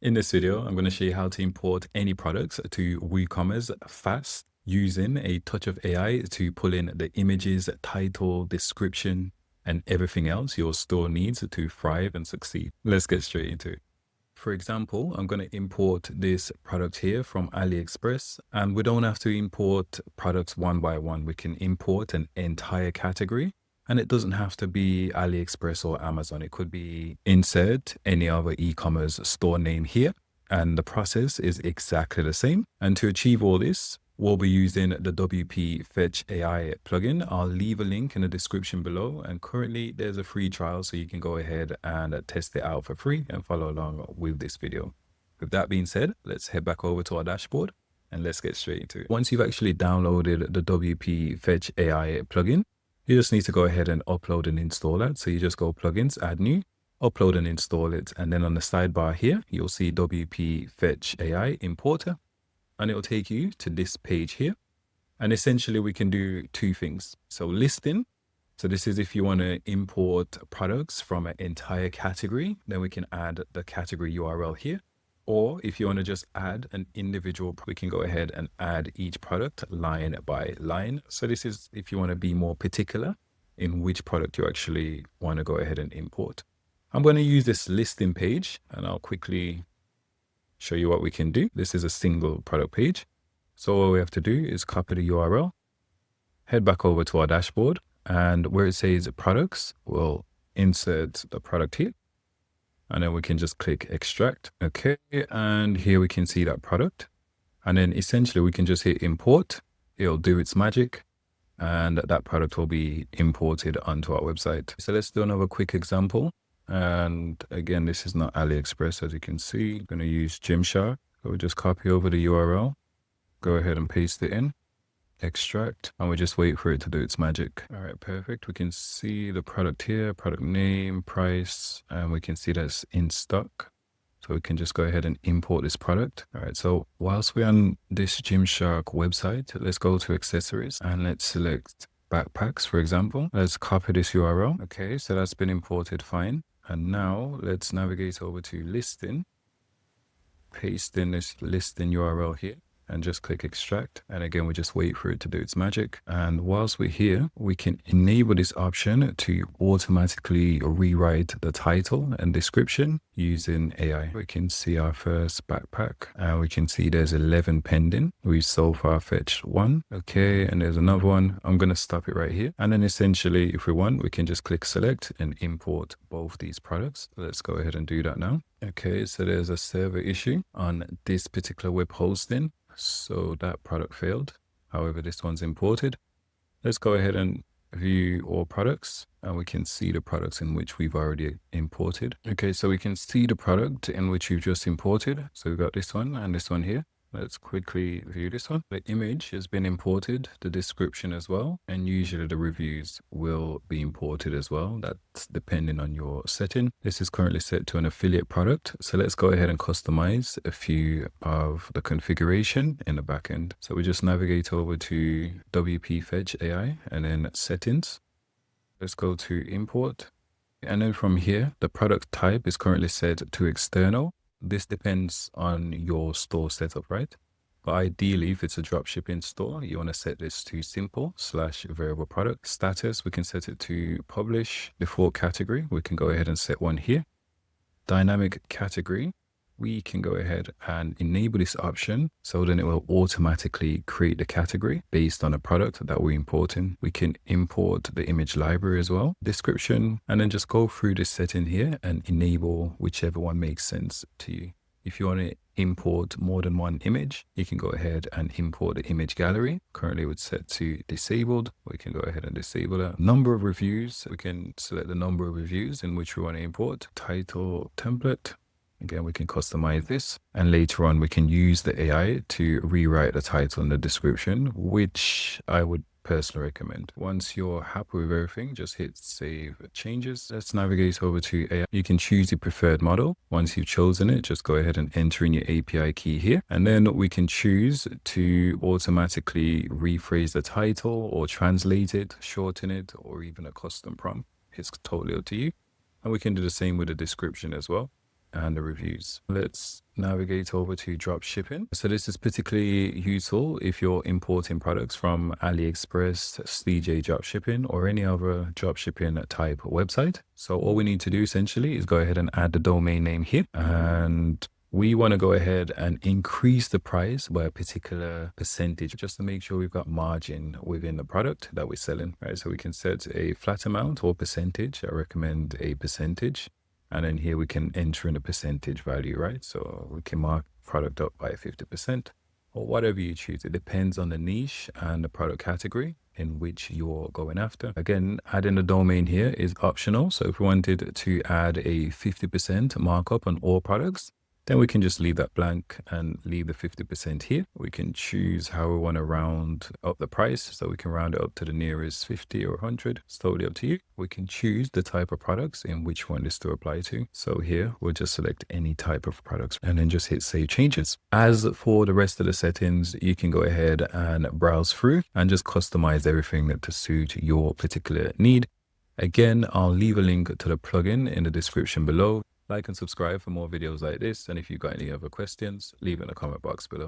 In this video, I'm going to show you how to import any products to WooCommerce fast using a touch of AI to pull in the images, title, description, and everything else your store needs to thrive and succeed. Let's get straight into it. For example, I'm going to import this product here from AliExpress, and we don't have to import products one by one. We can import an entire category, and it doesn't have to be AliExpress or Amazon. It could be insert any other e-commerce store name here, and the process is exactly the same. And to achieve all this, we'll be using the WP Fetch AI plugin. I'll leave a link in the description below. And currently there's a free trial, so you can go ahead and test it out for free and follow along with this video. With that being said, let's head back over to our dashboard and let's get straight into it. Once you've actually downloaded the WP Fetch AI plugin, you just need to go ahead and upload and install that. So you just go plugins, add new, upload and install it. And then on the sidebar here, you'll see WP Fetch AI importer, and it'll take you to this page here. And essentially we can do two things. So listing. So this is if you want to import products from an entire category, then we can add the category URL here. Or if you want to just add an individual, we can go ahead and add each product line by line. So this is if you want to be more particular in which product you actually want to go ahead and import. I'm going to use this listing page and I'll quickly show you what we can do. This is a single product page. So all we have to do is copy the URL, head back over to our dashboard, and where it says products, we'll insert the product here. And then we can just click extract. Okay. And here we can see that product. And then essentially we can just hit import. It'll do its magic and that product will be imported onto our website. So let's do another quick example. And again, this is not AliExpress, as you can see. I'm going to use Gymshark. So we just copy over the URL, go ahead and paste it in, extract, and we just wait for it to do its magic. All right, perfect. We can see the product here, product name, price, and we can see that's in stock. So we can just go ahead and import this product. All right, so whilst we're on this Gymshark website, let's go to accessories and let's select backpacks, for example. Let's copy this URL. Okay, so that's been imported fine. And now let's navigate over to listing, paste in this listing URL here, and just click extract. And again, we just wait for it to do its magic. And whilst we're here, we can enable this option to automatically rewrite the title and description using AI. We can see our first backpack and we can see there's 11 pending. We've so far fetched one. Okay. And there's another one. I'm going to stop it right here. And then essentially, if we want, we can just click select and import both these products. So let's go ahead and do that now. Okay. So there's a server issue on this particular web hosting. So that product failed. However, this one's imported. Let's go ahead and view all products and we can see the products in which we've already imported. Okay, so we can see the product in which you've just imported. So we've got this one and this one here. Let's quickly view this one. The image has been imported, the description as well, and usually the reviews will be imported as well. That's depending on your setting. This is currently set to an affiliate product. So let's go ahead and customize a few of the configuration in the backend. So we just navigate over to WP Fetch AI and then settings. Let's go to import. And then from here, the product type is currently set to external. This depends on your store setup, right? But ideally, if it's a dropshipping store, you want to set this to simple / variable product. Status, we can set it to publish. Default category, we can go ahead and set one here. Dynamic category, we can go ahead and enable this option. So then it will automatically create the category based on a product that we're importing. We can import the image library as well, description, and then just go through this setting here and enable whichever one makes sense to you. If you want to import more than one image, you can go ahead and import the image gallery. Currently it's set to disabled. We can go ahead and disable that. Number of reviews, we can select the number of reviews in which we want to import. Title template. Again, we can customize this, and later on we can use the AI to rewrite the title and the description, which I would personally recommend. Once you're happy with everything, just hit save changes. Let's navigate over to AI. You can choose your preferred model. Once you've chosen it, just go ahead and enter in your API key here. And then we can choose to automatically rephrase the title or translate it, shorten it, or even a custom prompt. It's totally up to you. And we can do the same with the description as well. and the reviews. Let's navigate over to drop shipping. So this is particularly useful if you're importing products from AliExpress, CJ Dropshipping, or any other dropshipping type website. So all we need to do essentially is go ahead and add the domain name here, and we want to go ahead and increase the price by a particular percentage just to make sure we've got margin within the product that we're selling, right? So we can set a flat amount or percentage. I recommend a percentage. And then here we can enter in a percentage value, right? So we can mark product up by 50% or whatever you choose. It depends on the niche and the product category in which you're going after. Again, adding a domain here is optional. So if we wanted to add a 50% markup on all products, then we can just leave that blank and leave the 50% here. We can choose how we want to round up the price. So we can round it up to the nearest 50 or 100. It's totally up to you. We can choose the type of products in which one this to apply to. So here we'll just select any type of products and then just hit save changes. As for the rest of the settings, you can go ahead and browse through and just customize everything to suit your particular need. Again, I'll leave a link to the plugin in the description below. Like and subscribe for more videos like this. And if you've got any other questions, leave it in the comment box below.